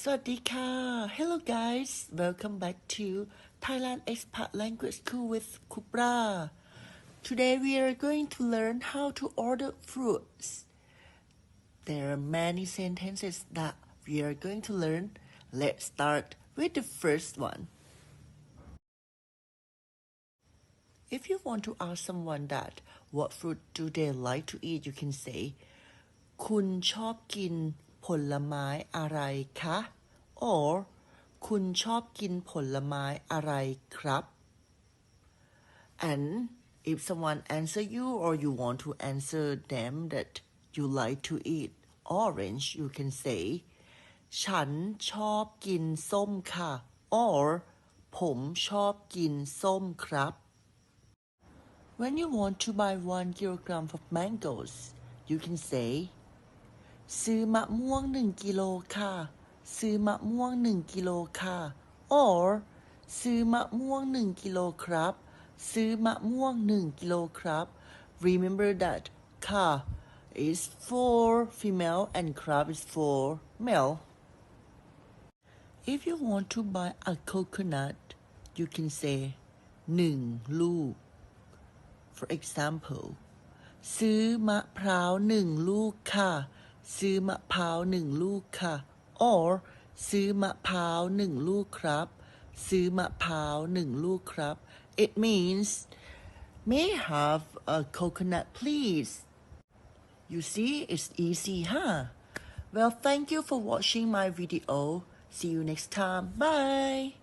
สวัสดีค่ะ Hello guys welcome back to Thailand Expat Language School with Kupra. Today we are going to learn how to order fruits. There are many sentences that we are going to learn. Let's start with the first one. If you want to ask someone that what fruit do they like to eat, you can say คุณชอบกินผลไม้อะไรคะ or คุณชอบกินผลไม้อะไรครับ and if someone answer you or you want to answer them that you like to eat orange, you can say ฉันชอบกินส้มค่ะ or ผมชอบกินส้มครับ When you want to buy 1 kilogram of mangoes, you can say ซื้อมะม่วง1 กิโลค่ะซื้อมะม่วง1 กิโลค่ะ or ซื้อมะม่วง1 กิโลครับซื้อมะม่วง1 กิโลครับ Remember that ka is for female and crab is for male. If you want to buy a coconut, you can say 1 ลูก For example, ซื้อมะพร้าว1 ลูกค่ะซื้อมะพร้าว1 ลูกค่ะ or ซื้อมะพร้าว1 ลูกครับซื้อมะพร้าว1 ลูกครับ It means may I have a coconut please. You see, it's easy, huh? Well, thank you for watching my video. See you next time. Bye.